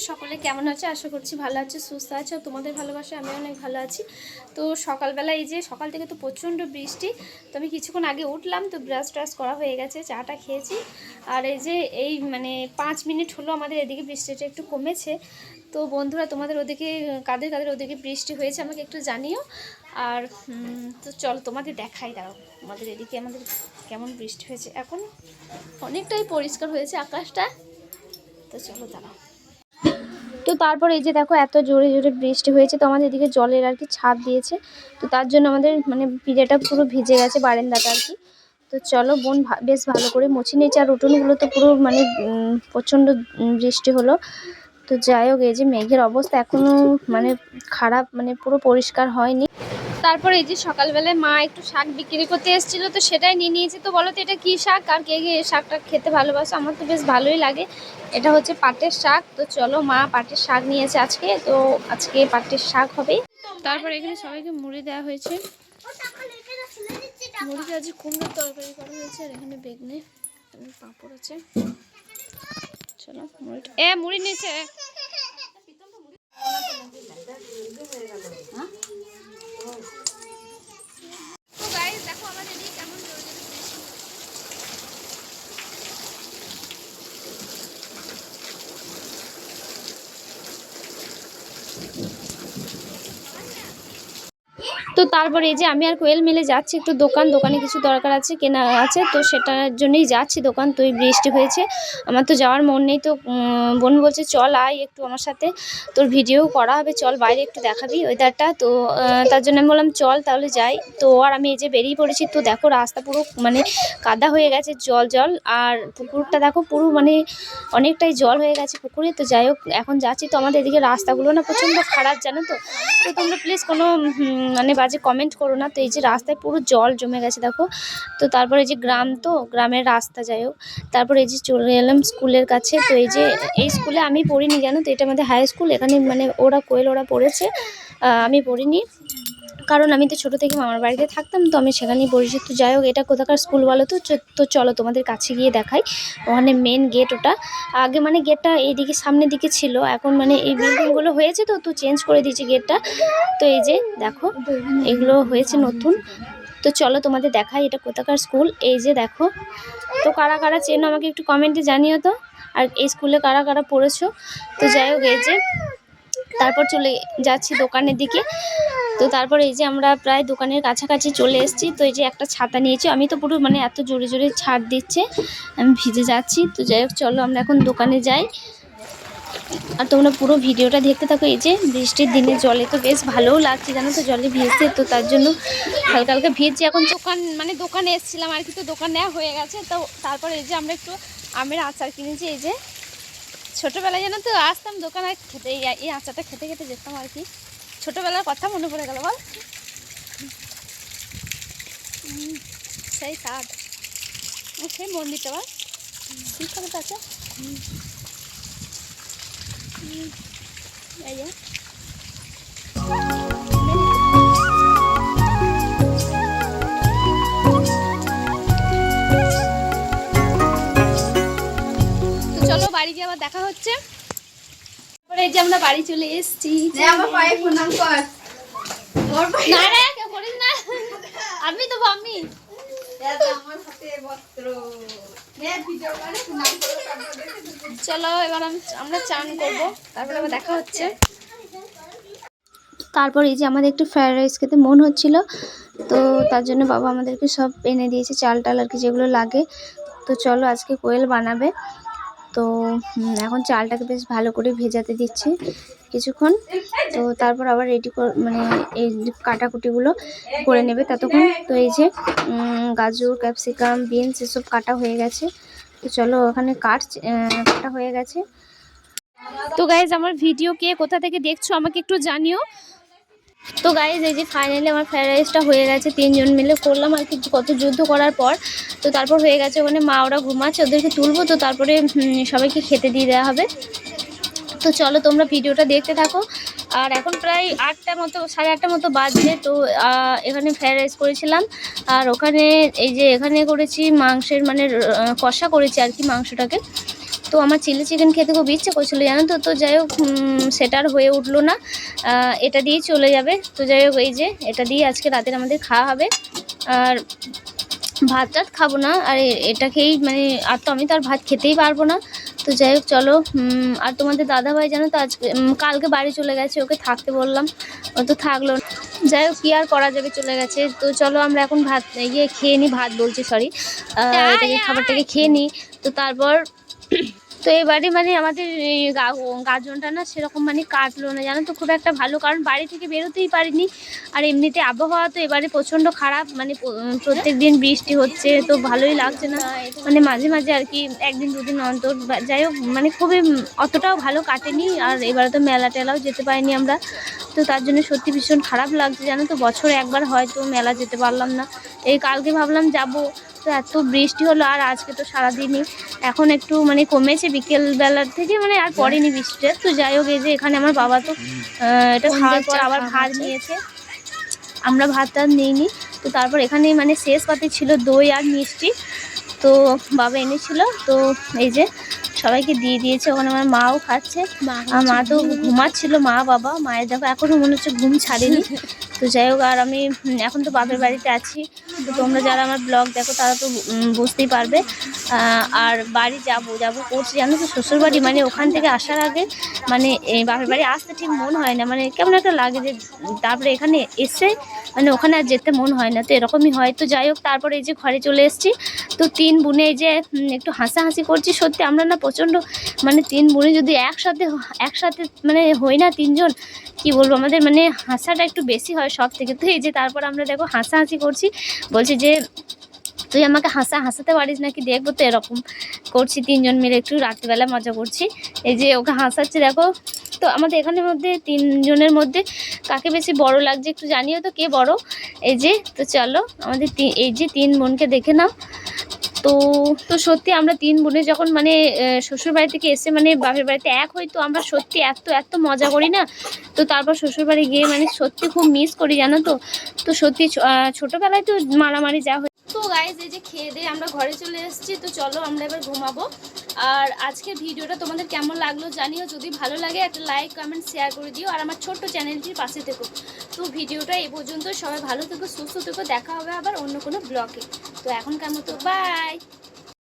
সকলে কেমন আছে? আশা করছি ভালো আছে, সুস্থ আছে। তোমাদের ভালোবাসা আমি অনেক ভালো আছি। তো সকালবেলা এই যে সকাল থেকে তো প্রচণ্ড বৃষ্টি, তো আমি কিছুক্ষণ আগে উঠলাম, তো ব্রাশ ট্রাশ করা হয়ে গেছে, চাটা খেয়েছি। আর এই যে এই মানে 5 মিনিট হলো আমাদের এদিকে বৃষ্টিটা একটু কমেছে। তো বন্ধুরা, তোমাদের ওদিকে কাদের কাদের ওদিকে বৃষ্টি হয়েছে আমাকে একটু জানিও। আর তো চলো তোমাদের দেখাই, দাঁড়াও আমাদের এদিকে আমাদের কেমন বৃষ্টি হয়েছে। এখন অনেকটাই পরিষ্কার হয়েছে আকাশটা, তো চলো দাঁড়াও। তো তারপর এই যে দেখো এত জোরে জোরে বৃষ্টি হয়েছে, তো আমাদের এদিকে জলের আর কি ছাদ দিয়েছে, তো তার জন্য আমাদের মানে পিড়েটা পুরো ভিজে গেছে, বারান্দাটা আর কি। তো চলো বোন বেশ ভালো করে মুছে নিয়েছে। আর উঠোনগুলো তো পুরো মানে প্রচণ্ড বৃষ্টি হলো। তো যাই হোক, এই যে মেঘের অবস্থা এখনও মানে খারাপ, মানে পুরো পরিষ্কার হয়নি। তারপর এই যে সকালবেলায় মা একটু শাক বিক্রি করতে এসেছিলো, তো সেটাই নিয়ে নিয়েছি। তো বলো তো এটা কী শাক, আর কে কে শাকটা খেতে ভালোবাসো? আমার তো বেশ ভালোই লাগে। এটা হচ্ছে পাটের শাক। তো চলো, মা পাটের শাক নিয়েছে আজকে, তো আজকে পাটের শাক হবে। তারপর এখানে সবাইকে মুড়ি দেওয়া হয়েছে, মুড়িতে আজকে কুমড়োর তরকারি করা হয়েছে। আর এখানে বেগনে পাঁপড় আছে। চলো মুড়ি নিয়েছে। তো গাইস দেখো আমাদের এদিকে কেমন জোরে জোরে বৃষ্টি হচ্ছে। তো তারপরে এই যে আমি আর কোয়েল মিলে যাচ্ছি একটু দোকানে কিছু দরকার আছে, কেনা আছে, তো সেটার জন্যই যাচ্ছি দোকান। তো এই বৃষ্টি হয়েছে, আমার তো যাওয়ার মন নেই। তো বোন বলছে চল আয় একটু আমার সাথে, তোর ভিডিও করা হবে, চল বাইরে একটু দেখাবি ওয়েদারটা। তো তার জন্য আমি বললাম চল তাহলে যাই। তো আর আমি এই যে বেরিয়ে পড়েছি। তো দেখো রাস্তা পুরো মানে কাদা হয়ে গেছে, জল। আর পুকুরটা দেখো পুরো মানে অনেকটাই জল হয়ে গেছে পুকুরে। তো যাই হোক এখন যাচ্ছি। তো আমাদের এদিকে রাস্তাগুলো না প্রচণ্ড খারাপ, জানো তো। তো তোমরা প্লিজ কোনো মানে বাজে কমেন্ট করো না। তো এই যে রাস্তায় পুরো জল জমে গেছে দেখো। তো তারপরে এই যে গ্রাম, তো গ্রামের রাস্তা, যাই হোক। তারপরে এই যে চলে এলাম স্কুলের কাছে। তো এই যে এই স্কুলে আমি পড়িনি, জানো তো, এটা আমাদের হাই স্কুল। এখানে মানে ওরা পড়েছে, আমি পড়িনি, কারণ আমি তো ছোটো থেকে মামার বাড়িতে থাকতাম, তো আমি সেখানেই পড়েছি। তো যাই হোক, এটা কোথাকার স্কুল বলো তো? তো চলো তোমাদের কাছে গিয়ে দেখাই। ওখানে মেন গেট ওটা। আগে মানে গেটটা এইদিকে সামনের দিকে ছিল, এখন মানে এই বিল্ডিংগুলো হয়েছে, তো চেঞ্জ করে দিয়েছে গেটটা। তো এই যে দেখো এগুলো হয়েছে নতুন। তো চলো তোমাদের দেখাই এটা কোথাকার স্কুল। এই যে দেখো। তো কারা কারা চেনো আমাকে একটু কমেন্টে জানিও তো, আর এই স্কুলে কারা কারা পড়েছো। তো যাই হোক, এই যে তারপর চলে যাচ্ছি দোকানের দিকে। তো তারপরে এই যে আমরা প্রায় দোকানের কাছাকাছি চলে এসেছি। তো এই যে একটা ছাতা নিয়েছি আমি, তো পুরো মানে এত জোরে জোরে ছাড় দিচ্ছে, আমি ভিজে যাচ্ছি। তো যাই হোক চলো আমরা এখন দোকানে যাই, আর তোমরা পুরো ভিডিওটা দেখতে থাকো। এই যে বৃষ্টির দিনে জলে তো বেশ ভালোও লাগছে, জানো তো, জলে ভিজতে। তো তার জন্য হালকা হালকা ভিজছি। এখন দোকানে এসেছিলাম আর কি, তো দোকান নেওয়া হয়ে গেছে। তো তারপরে এই যে আমরা একটু আমের আচার কিনেছি। এই যে ছোটোবেলায় জানো তো আসতাম দোকানে খেতে, এই আচারটা খেতে খেতে যেতাম আর কি। ছোটোবেলার কথা মনে পড়ে গেল বল, সেই স্বাদ, সেই মন্দিরটা বল ঠিক থাকে তো আচ্ছা। এই চলো বাড়ি গিয়ে আবার দেখা হচ্ছে। তারপরে এই যে আমরা বাড়ি চলে এসেছি। না রে কেউ করিস না, আমি তো আমি চলো এবার আমরা চান করবো, তারপরে আবার দেখা হচ্ছে। তারপর এই যে আমাদের একটু ফ্রায়েড রাইস খেতে মন হচ্ছিল, তো তার জন্য বাবা আমাদেরকে সব এনে দিয়েছে, চাল টাল আর কি যেগুলো লাগে। তো চলো আজকে কোয়েল বানাবে। তো এখন চালটাকে বেশ ভালো করে ভেজাতে দিচ্ছি কিছুক্ষণ। তো তারপর আবার রেডি মানে এই কাটাকুটিগুলো করে নেবে ততক্ষণ। তো এই যে গাজর, ক্যাপসিকাম, বিনস এসব কাটা হয়ে গেছে। তো চলো ওখানে কাটা হয়ে গেছে। তো গাইজ আমার ভিডিও কে কোথা থেকে দেখছো আমাকে একটু জানিও। তো গাইজ এই যে ফাইনালি আমার ফ্রাইড রাইসটা হয়ে গেছে, 3 জন মিলে করলাম আর কি, কত যুদ্ধ করার পর। তো তারপর হয়ে গেছে, ওখানে মা ওরা ঘুমাচ্ছে, ওদেরকে তুলবো, তো তারপরে সবাইকে খেতে দিয়ে দেওয়া হবে। তো চলো তোমরা ভিডিওটা দেখতে থাকো। আর এখন প্রায় 8টার মতো, 8:30 মতো বাজে। তো এখানে ফ্রাইড রাইস করেছিলাম, আর ওখানে এই যে এখানে করেছি মাংসের মানে কষা করেছি আর কি মাংসটাকে। তো তো আমার চিলি চিকেন খেতে খুব ইচ্ছে করছিলো জানো তো। তো যাই হোক সেটা আর হয়ে উঠলো না, এটা দিয়েই চলে যাবে। তো যাই হোক এই যে এটা দিয়ে আজকে রাতের আমাদের খাওয়া হবে। আর ভাত টাত খাবো না, আর এটা খেয়েই মানে আর তো আমি তো আর ভাত খেতেই পারবো না। তো যাই হোক চলো। আর তোমাদের দাদাভাই জানো তো আজকে কালকে বাড়ি চলে গেছে, ওকে থাকতে বললাম, ও তো থাকলো না। যাই হোক কী আর করা যাবে, চলে গেছে। তো চলো আমরা এখন ভাত খেয়ে নিই, ভাত বলছি সরি, এটাকে খাবারটাকে খেয়ে নিই। তো তারপর তো এবারে মানে আমাদের এই গাজনটা না সেরকম মানে কাটলো না জানো তো খুব একটা ভালো, কারণ বাড়ি থেকে বেরোতেই পারিনি। আর এমনিতে আবহাওয়া তো এবারে প্রচণ্ড খারাপ, মানে প্রত্যেক দিন বৃষ্টি হচ্ছে, তো ভালোই লাগছে না। মানে মাঝে মাঝে আর কি একদিন দুদিন অন্তর, যাই হোক মানে খুবই অতটাও ভালো কাটেনি। আর এবারে তো মেলা টেলাও যেতে পারিনি আমরা, তো তার জন্য সত্যি ভীষণ খারাপ লাগছে জানো তো। বছরে একবার হয়তো মেলা যেতে পারলাম না। এই কালকে ভাবলাম যাব, তো এত বৃষ্টি হলো। আর আজকে তো সারাদিনই এখন একটু মানে কমেছে বিকেলবেলার থেকে, মানে আর পড়েনি বৃষ্টিটা। তো যাই হোক এই যে এখানে আমার বাবা তো এটা খাওয়ার পর আবার ভাত নিয়েছে, আমরা ভাত টাত নিইনি। তো তারপর এখানে মানে শেষ পাতে ছিল দই আর মিষ্টি, তো বাবা এনেছিল। তো এই যে সবাইকে দিয়ে দিয়েছে, ওখানে আমার মাও খাচ্ছে। আর মা তো ঘুমাচ্ছিল, মা বাবা, মায়ের দেখো এখনও মনে হচ্ছে ঘুম ছাড়েনি। তো যাই হোক আর আমি এখন তো বাপের বাড়িতে আছি। তো তোমরা যারা আমার ব্লগ দেখো তারা তো বুঝতেই পারবে। আর বাড়ি যাব করছি জানো তো শ্বশুরবাড়ি, মানে ওখান থেকে আসার আগে মানে বাপের বাড়ি আসতে ঠিক মন হয় না, মানে কেমন একটা লাগে যে তারপরে এখানে এসে মানে ওখানে আর যেতে মন হয় না, তো এরকমই হয়। তো যাই হোক তারপরে এই যে ঘরে চলে এসেছি। তো 3 বোনে এই যে একটু হাসাহাসি করছি। সত্যি আমরা না প্রচণ্ড মানে 3 বোনে যদি একসাথে মানে হই না 3 জন, কি বলবো, আমাদের মানে হাসাটা একটু বেশি হয় সব থেকে। তো এই যে তারপর আমরা দেখো হাসাহাসি করছি, বলছি যে তুই আমাকে হাসাতে পারিস নাকি দেখবো। তো এরকম করছি 3 জন মিলে, একটু রাত্রিবেলা মজা করছি। এই যে ওকে হাসাচ্ছে দেখো। তো আমাদের এখানের মধ্যে 3 জনের মধ্যে কাকে বেশি বড় লাগছে একটু জানিও তো, কে বড়। এই যে তো চলো আমাদের এই যে 3 বোনকে দেখে নাও। তো সত্যি আমরা 3 বোনে যখন মানে শ্বশুরবাড়ি থেকে এসে মানে বাপের বাড়িতে এক হই, তো আমরা সত্যি এত মজা করি না। তো তারপর শ্বশুরবাড়ি গিয়ে মানে সত্যি খুব মিস করি জানো তো। তো সত্যি ছোটোবেলায় তো মারামারি যা হয়। তো গাইজ এই যে খেয়ে দিয়ে আমরা ঘরে চলে এসেছি। তো চলো আমরা এবার ঘুমাবো। আর আজকের ভিডিওটা তোমাদের কেমন লাগলো জানিও, যদি ভালো লাগে একটা লাইক কমেন্ট শেয়ার করে দিও, আর আমার ছোট্ট চ্যানেলটির পাশে থেকো। তো ভিডিওটা এই পর্যন্ত, সবাই ভালো থেকো সুস্থ থেকো, দেখা হবে আবার অন্য কোনো ব্লগে। তো এখনকার মতো বাই।